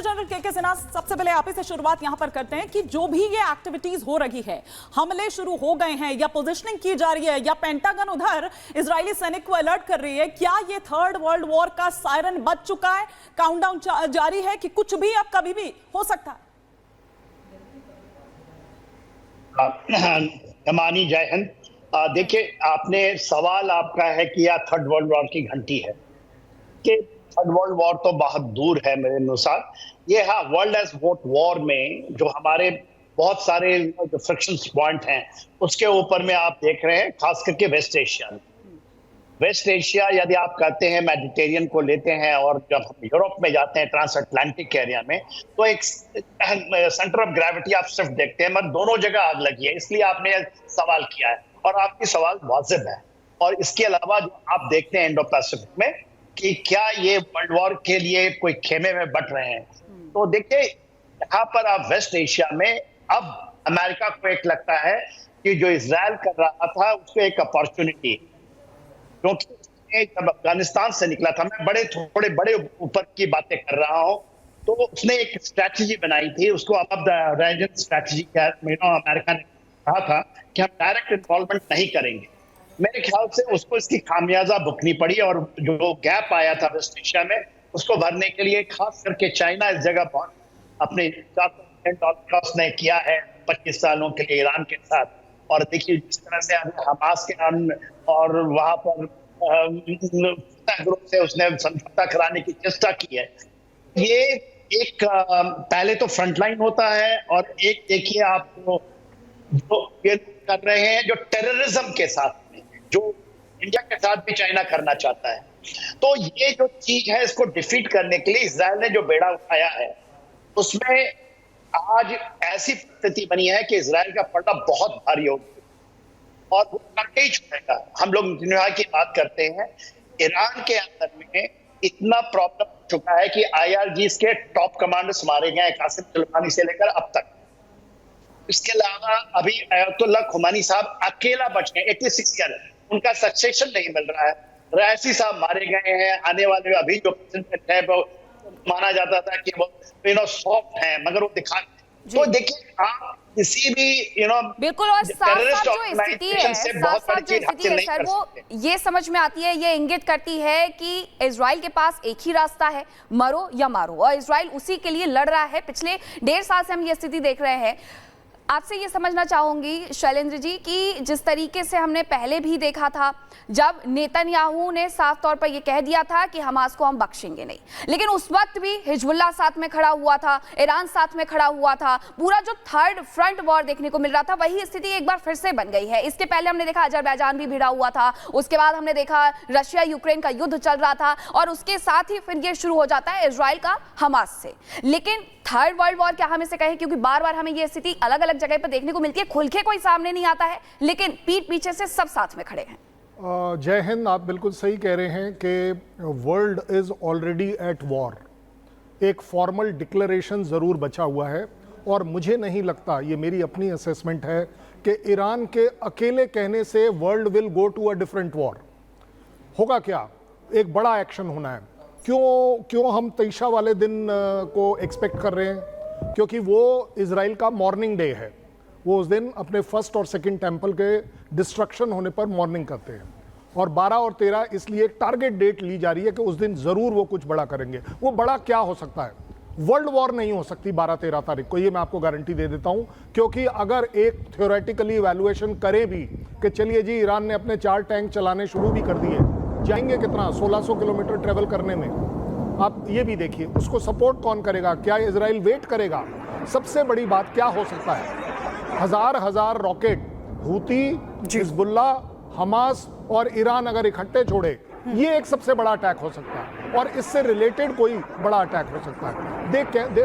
Major general के सिन्हा, सबसे पहले आप ही से शुरुआत यहां पर करते हैं कि जो भी ये एक्टिविटीज हो रही है, हमले शुरू हो गए हैं या पोजीशनिंग की जा रही है या पेंटागन उधर इजरायली सैनिक को अलर्ट कर रही है, क्या ये थर्ड वर्ल्ड वॉर का सायरन बज चुका है? काउंटडाउन जारी है कि कुछ भी अब कभी भी हो सकता है? कमानी, जय हिंद। देखिए, आपने सवाल आपका है कि यह थर्ड वर्ल्ड वॉर की घंटी है कि थर्ड वर्ल्ड वॉर तो बहुत दूर है मेरे अनुसार। ये हाँ, वर्ल्ड एज वॉर में जो हमारे बहुत सारे जो फ्रिक्शन पॉइंट हैं उसके ऊपर में आप देख रहे हैं, खास करके वेस्ट एशिया यदि आप कहते हैं, मेडिटेरियन को लेते हैं और जब हम यूरोप में जाते हैं ट्रांस अटलांटिक एरिया में, तो एक सेंटर ऑफ ग्रेविटी आप सिर्फ देखते हैं, मतलब दोनों जगह आग लगी है। इसलिए आपने सवाल किया है और आपकी सवाल वाजिब है। और इसके अलावा जो आप देखते हैं इंडो पैसिफिक में कि क्या ये वर्ल्ड वॉर के लिए कोई खेमे में बट रहे हैं, तो देखिए यहाँ पर आप वेस्ट एशिया में अब अमेरिका को एक लगता है कि जो इजराइल कर रहा था उसको एक अपॉर्चुनिटी, क्योंकि जब अफगानिस्तान से निकला था, मैं थोड़े बड़े ऊपर की बातें कर रहा हूं, तो उसने एक स्ट्रैटेजी बनाई थी, उसको अब द स्ट्रैटेजी अमेरिका ने कहा था कि हम डायरेक्ट इन्वॉल्वमेंट नहीं करेंगे। मेरे ख्याल से उसको इसकी खामियाजा भुगतनी पड़ी और जो गैप आया था वेस्ट एशिया में उसको भरने के लिए खास करके चाइना इस जगह बहुत अपने $4 ने किया है 25 सालों के लिए ईरान के साथ। और देखिए जिस तरह से हमास के और वहां पर ग्रुप से उसने समझौता कराने की चेष्टा की है। ये एक पहले तो फ्रंटलाइन होता है और एक देखिए आप जो ये कर रहे हैं जो टेररिज्म के साथ में, जो इंडिया के साथ भी चाइना करना चाहता है। तो ये जो चीज है इसको डिफीट करने के लिए इजराइल ने जो बेड़ा उठाया है उसमें आज ऐसी स्थिति बनी है कि इजराइल का पलड़ा बहुत भारी हो गया और वो करके ही छोड़ेगा। हम लोग की बात करते हैं, ईरान के अंदर में इतना प्रॉब्लम हो चुका है कि IRGs के टॉप कमांडर्स मारे गए हैं, कासिम सुलेमानी से लेकर अब तक। इसके अलावा अभी अयतुल्लाह खुमानी साहब अकेला बच गए, 86 ईयर, उनका सक्सेशन नहीं मिल रहा है। रईसी साहब मारे गए हैं, आने वाले अभी जो प्रेसिडेंट है वो माना जाता था कि वो सॉफ्ट है मगर वो दिखा। तो देखिए आप किसी भी बिल्कुल, और साथ साथ जो स्थिति है सर, वो ये समझ में आती है, ये इंगित करती है कि इजराइल के पास एक ही रास्ता है, मरो या मारो, और इजराइल उसी के लिए लड़ रहा है। पिछले 1.5 साल से हम ये स्थिति देख रहे हैं। आपसे ये समझना चाहूंगी शैलेंद्र जी कि जिस तरीके से हमने पहले भी देखा था जब नेतन्याहू ने साफ तौर पर यह कह दिया था कि हमास को हम बख्शेंगे नहीं, लेकिन उस वक्त भी हिजबुल्लाह साथ में खड़ा हुआ था, ईरान साथ में खड़ा हुआ था, पूरा जो थर्ड फ्रंट वॉर देखने को मिल रहा था वही स्थिति एक बार फिर से बन गई है। इसके पहले हमने देखा अजरबैजान भी भिड़ा हुआ था, उसके बाद हमने देखा रशिया यूक्रेन का युद्ध चल रहा था और उसके साथ ही फिर ये शुरू हो जाता है इजराइल का हमास से। लेकिन थर्ड वर्ल्ड वॉर क्या हम इसे कहें, क्योंकि बार बार हमें ये स्थिति अलग अलग जगह पर देखने को मिलती है, खुल के कोई सामने नहीं आता है लेकिन पीठ पीछे से सब साथ में खड़े हैं। जय हिंद, आप बिल्कुल सही कह रहे हैं कि world is already at war. एक फॉर्मल डिक्लेरेशन ज़रूर बचा हुआ है और मुझे नहीं लगता, ये मेरी अपनी असेसमेंट है, कि ईरान के अकेले कहने से world will go to a different war. होगा क्या, एक बड़ा एक्शन होना है। क्यों हम तैशा वाले दिन को एक्सपेक्ट कर रहे हैं? क्योंकि वो इजराइल का मॉर्निंग डे है, वो उस दिन अपने फर्स्ट और सेकंड टेम्पल के डिस्ट्रक्शन होने पर मॉर्निंग करते हैं और 12 और 13 इसलिए टारगेट डेट ली जा रही है कि उस दिन ज़रूर वो कुछ बड़ा करेंगे। वो बड़ा क्या हो सकता है? वर्ल्ड वॉर नहीं हो सकती 12-13 तारीख को, ये मैं आपको गारंटी दे देता हूं। क्योंकि अगर एक थ्योरेटिकली इवैल्यूएशन करें भी कि चलिए जी ईरान ने अपने 4 टैंक चलाने शुरू भी कर दिए, जाएंगे कितना, 1600 किलोमीटर ट्रेवल करने में। आप ये भी देखिए उसको सपोर्ट कौन करेगा, क्या इजराइल वेट करेगा? सबसे बड़ी बात क्या हो सकता है, हजार रॉकेट हूती, हिजबुल्लाह, हमास और ईरान अगर इकट्ठे छोड़े, ये एक सबसे बड़ा अटैक हो सकता है और इससे रिलेटेड कोई बड़ा अटैक हो सकता है।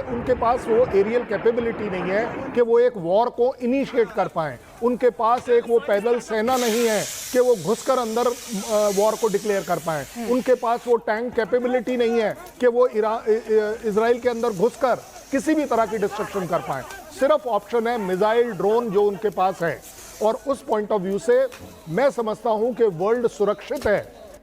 उनके पास वो एरियल कैपेबिलिटी नहीं है कि वो एक वॉर को इनिशिएट कर पाएं। उनके पास एक वो पैदल सेना नहीं है कि वो घुसकर अंदर वॉर को डिक्लेयर कर पाएं। उनके पास वो टैंक कैपेबिलिटी नहीं है कि वो इजराइल के अंदर घुसकर किसी भी तरह की डिस्ट्रक्शन कर पाएं। सिर्फ ऑप्शन है मिसाइल, ड्रोन जो उनके पास है। और उस पॉइंट ऑफ व्यू से मैं समझता हूं कि वर्ल्ड सुरक्षित है,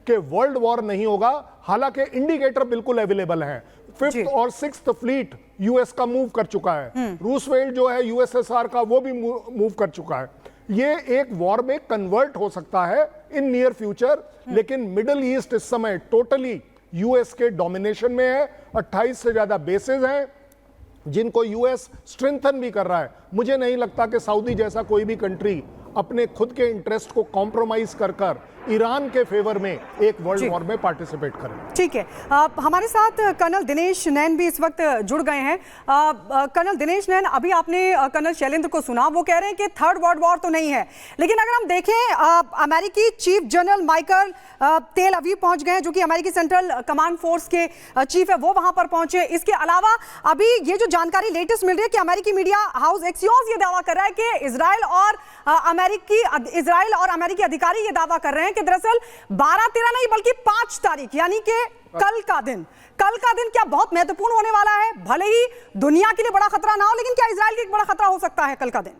कि वर्ल्ड वॉर नहीं होगा। हालांकि इंडिकेटर बिल्कुल अवेलेबल हैं। 5th और 6th फ्लीट यूएस का मूव कर चुका है। रूसवेल्ट जो है यूएसएसआर का, वो भी मूव कर चुका है। ये एक वॉर में कन्वर्ट हो सकता है इन नियर फ्यूचर, लेकिन मिडिल ईस्ट इस समय टोटली यूएस के डोमिनेशन में है। 28 से ज्यादा बेसेस हैं जिनको यूएस स्ट्रेंथन भी कर रहा है। मुझे नहीं लगता कि सऊदी जैसा कोई भी कंट्री अपने खुद के इंटरेस्ट को कॉम्प्रोमाइज कर ईरान के फेवर में एक वर्ल्ड वॉर में पार्टिसिपेट करें। ठीक है, हमारे साथ कर्नल दिनेश नैन भी इस वक्त जुड़ गए हैं। कर्नल दिनेश नैन, अभी आपने कर्नल शैलेंद्र को सुना, वो कह रहे हैं कि थर्ड वर्ल्ड वॉर तो नहीं है, लेकिन अगर हम देखें अमेरिकी चीफ जनरल माइकल तेल अवीव पहुंच गए हैं, जो कि अमेरिकी सेंट्रल कमांड फोर्स के चीफ है, वो वहां पर पहुंचे। इसके अलावा अभी ये जो जानकारी लेटेस्ट मिल रही है कि अमेरिकी मीडिया हाउस एक्सियोस ये दावा कर रहा है कि इजराइल और अमेरिकी अधिकारी ये दावा कर रहे हैं कि दरअसल 12-13 नहीं बल्कि 5 तारीख यानी कि कल का दिन क्या बहुत महत्वपूर्ण होने वाला है। भले ही दुनिया के लिए बड़ा खतरा ना हो, लेकिन क्या इजराइल के लिए बड़ा खतरा हो सकता है कल का दिन?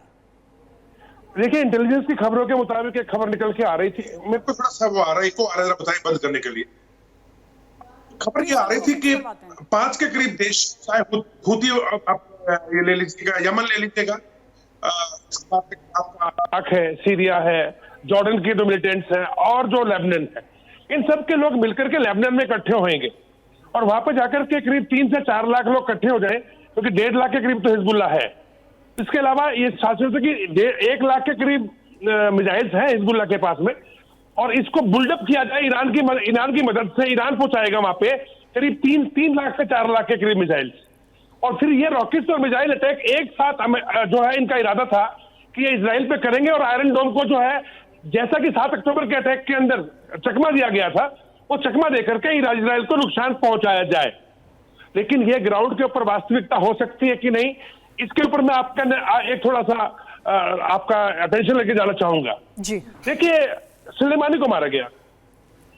देखिए, इंटेलिजेंस की खबरों के मुताबिक एक खबर निकल के आ रही थी, मेरे को थोड़ा सा वो आ रहा है, को आ रहा है, बताएं बंद करने के लिए। खबर ये आ रही थी कि 5 के करीब देश, चाहे हूती ये ले लीजिएगा, यमन ले लीजिएगा, इराक है, सीरिया है, जॉर्डन के जो मिलिटेंट्स हैं और जो लेबनान है, इन सब के लोग मिलकर के लेबनान में इकट्ठे होंगे और वहां पर जाकर के करीब 3 से 4 लाख लोग इकट्ठे हो जाए, क्योंकि 1.5 लाख के करीब तो हिजबुल्लाह है। इसके अलावा ये शासन की 1 लाख के करीब मिसाइल्स हैं हिजबुल्लाह के पास में, और इसको बुल्डअप किया जाए ईरान की मदद से। ईरान पहुंचाएगा वहां पे करीब 3 लाख से 4 लाख के करीब मिसाइल्स, और फिर ये रॉकेट्स और मिसाइल अटैक एक साथ जो है इनका इरादा था कि ये इजराइल पे करेंगे और आयरन डोम को जो है, जैसा कि 7 अक्टूबर के अटैक के अंदर चकमा दिया गया था, वो चकमा देकर के इजराइल को नुकसान पहुंचाया जाए। लेकिन ये ग्राउंड के ऊपर वास्तविकता हो सकती है कि नहीं, इसके ऊपर मैं आपका एक थोड़ा सा आपका अटेंशन लेके जाना चाहूंगा जी। देखिए, सुलेमानी को मारा गया,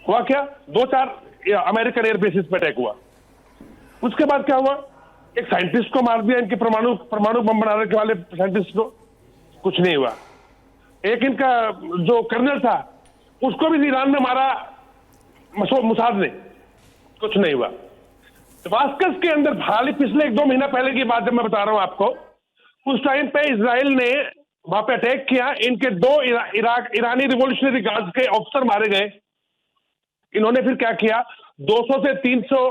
हुआ क्या, 2-4 अमेरिकन एयर बेसिस पे अटैक हुआ। उसके बाद क्या हुआ, एक साइंटिस्ट को मार दिया, इनके परमाणु बम बनाने के वाले साइंटिस्ट को, कुछ नहीं हुआ। एक इनका जो कर्नल था उसको भी ईरान ने मारा मुसाद ने, कुछ नहीं हुआ। दमास्कस के अंदर हाल ही पिछले 1-2 महीना पहले की बात जब मैं बता रहा हूं आपको, उस टाइम पे इजराइल ने वहां पे अटैक किया, इनके 2 ईरानी रिवॉल्यूशनरी गार्ड्स के ऑफिसर मारे गए। इन्होंने फिर क्या किया, 200 से 300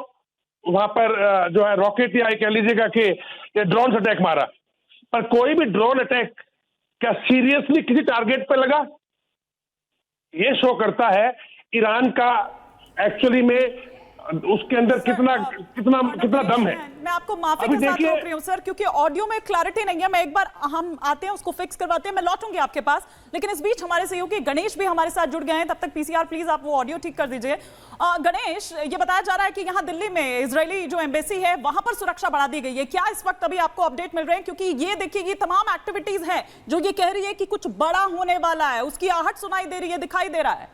वहां पर जो है रॉकेट या कह लीजिएगा कि ड्रोन अटैक मारा, पर कोई भी ड्रोन अटैक क्या सीरियसली किसी टारगेट पे लगा? ये शो करता है ईरान का एक्चुअली में उसके अंदर कितना दम है। मैं आपको माफी के साथ रोक रही हूं सर, क्योंकि ऑडियो में क्लैरिटी नहीं है। मैं एक बार हम आते हैं, उसको फिक्स करवाते हैं, मैं लौटूंगी आपके पास, लेकिन इस बीच हमारे सहयोगी गणेश भी हमारे साथ जुड़ गए हैं। तब तक पीसीआर प्लीज आप वो ऑडियो ठीक कर दीजिए। गणेश, ये बताया जा रहा है कि यहाँ दिल्ली में इजरायली जो एम्बेसी है वहां पर सुरक्षा बढ़ा दी गई है, क्या इस वक्त अभी आपको अपडेट मिल रहे हैं? क्योंकि ये देखिए, ये तमाम एक्टिविटीज है जो ये कह रही है कि कुछ बड़ा होने वाला है, उसकी आहट सुनाई दे रही है, दिखाई दे रहा है।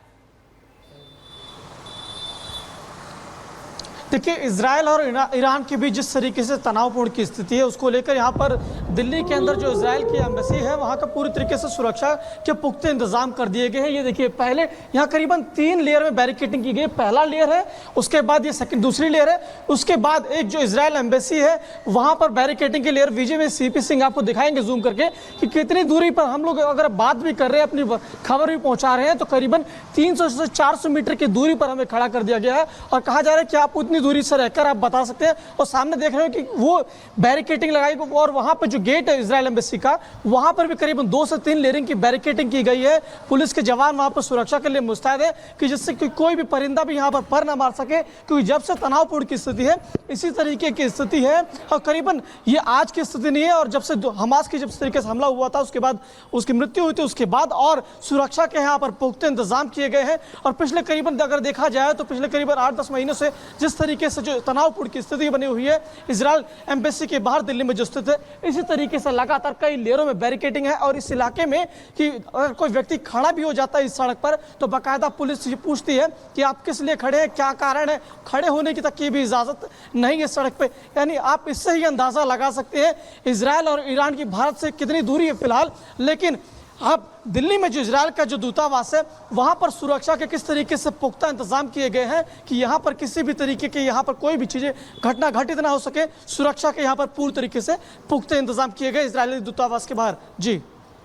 देखिए, इजराइल और ईरान के बीच जिस तरीके से तनावपूर्ण की स्थिति है, उसको लेकर यहाँ पर दिल्ली के अंदर जो इजराइल की एम्बेसी है वहाँ का पूरी तरीके से सुरक्षा के पुख्ते इंतजाम कर दिए गए हैं। ये देखिए, पहले यहाँ करीबन 3 लेयर में बैरिकेडिंग की गई। पहला लेयर है, उसके बाद ये दूसरी लेयर है, उसके बाद एक जो इजराइल एम्बेसी है वहाँ पर बैरिकेडिंग की लेयर। विजय में सीपी सिंह आपको दिखाएंगे जूम करके कि कितनी दूरी पर हम लोग अगर बात भी कर रहे हैं, अपनी खबर भी पहुँचा रहे हैं, तो करीबन 300 से 400 मीटर की दूरी पर हमें खड़ा कर दिया गया है और कहा जा रहा है कि आप उतनी दूरी से रहकर आप बता सकते हैं। और सामने देख रहे हो कि वो बैरिकेडिंग लगाई, और वहां पर जो गेट है इजराइल एम्बेसी का, वहां पर भी करीबन 2 से 3 लेयरिंग की बैरिकेडिंग की गई है। पुलिस के जवान वहां पर सुरक्षा के लिए मुस्तैद है कि जिससे कि कोई भी परिंदा भी यहां पर पर ना मार सके, क्योंकि जब से तनावपूर्ण की स्थिति है इसी तरीके की स्थिति है। और करीबन ये आज की स्थिति नहीं है, और जब से हमास की जिस तरीके से हमला हुआ था उसके बाद उसकी मृत्यु हुई थी, उसके बाद और सुरक्षा के यहाँ पर पुख्ते इंतजाम किए गए हैं। और पिछले करीबन अगर देखा जाए तो पिछले करीबन 8-10 महीनों से जिस तरीके से जो तनावपूर्ण की स्थिति बनी हुई है इजराइल एम्बेसी के बाहर दिल्ली में जो स्थित है, इसी तरीके से लगातार कई लेयरों में बैरिकेडिंग है। और इस इलाके में कि अगर कोई व्यक्ति खड़ा भी हो जाता है इस सड़क पर तो बाकायदा पुलिस ये पूछती है कि आप किस लिए खड़े हैं, क्या कारण है, खड़े होने की तक की भी इजाजत नहीं है सड़क पे। यानी आप इससे ही अंदाजा लगा सकते हैं इजराइल और ईरान की भारत से कितनी दूरी है फिलहाल। लेकिन अब दिल्ली में जो इजरायल का जो दूतावास है वहां पर सुरक्षा के किस तरीके से पुख्ता इंतजाम किए गए हैं कि यहां पर किसी भी तरीके के यहां पर कोई भी चीजें घटना घटित ना हो सके, सुरक्षा के यहां पर पूरी तरीके से पुख्ता इंतजाम किए गए इजरायली दूतावास के बाहर। जी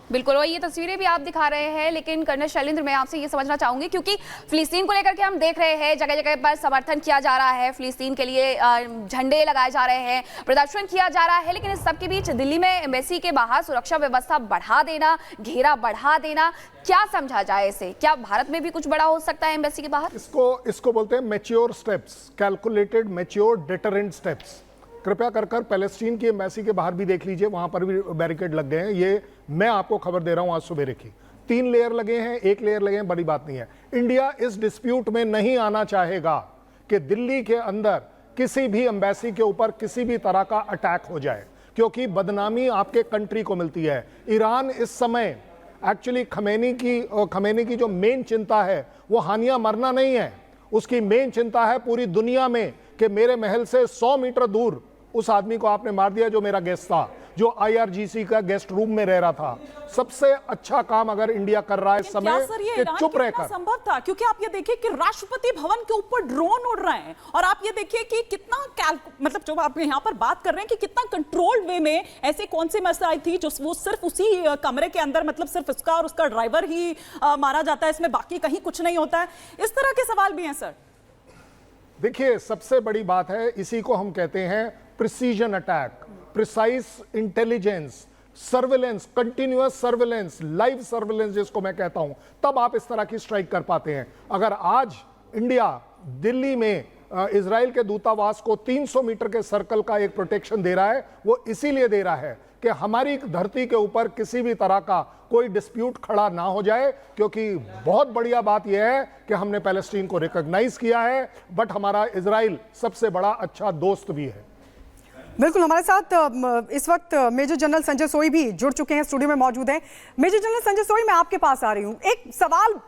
बिल्कुल, और ये तस्वीरें भी आप दिखा रहे हैं, लेकिन कर्नल शैलेंद्र मैं आपसे ये समझना चाहूंगी क्योंकि फिलिस्तीन को लेकर के हम देख रहे हैं जगह जगह पर समर्थन किया जा रहा है, फिलिस्तीन के लिए झंडे लगाए जा रहे हैं, प्रदर्शन किया जा रहा है, लेकिन इस सब के बीच दिल्ली में एम्बेसी के बाहर सुरक्षा व्यवस्था बढ़ा देना, घेरा बढ़ा देना, क्या समझा जाए इसे? क्या भारत में भी कुछ बड़ा हो सकता है एम्बेसी के बाहर? इसको बोलते हैं mature steps, calculated mature deterrent steps. कृपया कर पैलेस्टीन की एम्बेसी के बाहर भी देख लीजिए, वहां पर भी बैरिकेड लग गए हैं। ये मैं आपको खबर दे रहा हूं आज सवेरे की, 3 लेयर लगे हैं, 1 लेयर लगे हैं, बड़ी बात नहीं है। इंडिया इस डिस्प्यूट में नहीं आना चाहेगा कि दिल्ली के अंदर किसी भी एम्बेसी के ऊपर किसी भी तरह का अटैक हो जाए, क्योंकि बदनामी आपके कंट्री को मिलती है। ईरान इस समय एक्चुअली खमेनी की जो मेन चिंता है वो हानिया मरना नहीं है, उसकी मेन चिंता है पूरी दुनिया में कि मेरे महल से 100 मीटर दूर उस आदमी को आपने मार दिया जो मेरा गेस्ट था, जो IRGC का गेस्ट रूम में रह रहा था। सबसे अच्छा काम अगर इंडिया कर रहा है इस समय कि चुप रहकर। संभव था, क्योंकि आप ये देखिए कि राष्ट्रपति भवन के ऊपर ड्रोन उड़ रहे हैं, और आप ये देखिए कि कितना मतलब जो आप यहाँ पर बात कर रहे हैं कि कितना कंट्रोल्ड वे में ऐसे कौन सी मिसाइल थी जो वो सिर्फ उसी कमरे के अंदर, मतलब सिर्फ उसका और उसका ड्राइवर ही मारा जाता है, इसमें बाकी कहीं कुछ नहीं होता है। इस तरह के सवाल भी हैं सर। देखिए, सबसे बड़ी बात है, इसी को हम कहते हैं precision attack, precise intelligence, surveillance, continuous surveillance, live surveillance जिसको मैं कहता हूं, तब आप इस तरह की स्ट्राइक कर पाते हैं। अगर आज इंडिया दिल्ली में इजराइल के दूतावास को 300 मीटर के सर्कल का एक प्रोटेक्शन दे रहा है, वो इसीलिए दे रहा है कि हमारी धरती के ऊपर किसी भी तरह का कोई डिस्प्यूट खड़ा ना हो जाए, क्योंकि बहुत बढ़िया बात यह है कि हमने पैलेस्टीन को रिकॉग्नाइज किया है, बट हमारा इजराइल सबसे बड़ा अच्छा दोस्त भी है। बिल्कुल, हमारे साथ इस वक्त मेजर जनरल संजय सोई भी जुड़ चुके हैं, स्टूडियो में मौजूद हैं। मेजर जनरल संजय सोई, मैं आपके पास आ रही हूं। एक सवाल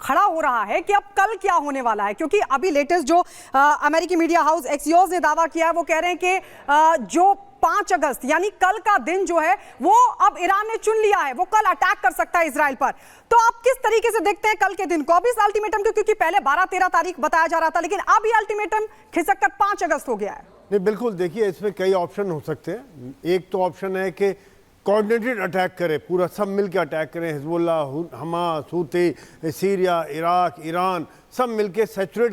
खड़ा हो रहा है कि अब कल क्या होने वाला है, क्योंकि अभी लेटेस्ट जो अमेरिकी मीडिया हाउस एक्सियोस ने दावा किया है, वो कह रहे हैं कि जो 5 अगस्त यानी कल का दिन जो है वो अब ईरान ने चुन लिया है, वो कल अटैक कर सकता है इजराइल पर। तो आप किस तरीके से देखते हैं कल के दिन को? अब इस अल्टीमेटम को, क्योंकि पहले 12-13 तारीख बताया जा रहा था, लेकिन अब ये अल्टीमेटम खिसक कर 5 अगस्त हो गया है। नहीं, बिल्कुल, देखिए इसमें कई ऑप्शन हो सकते हैं। एक तो ऑप्शन है कि कोऑर्डिनेटेड अटैक करे, पूरा सब मिलकर अटैक करें, Hezbollah, Hamas, Houthi, Syria, Iraq, Iran, सब मिलके सैचुरेट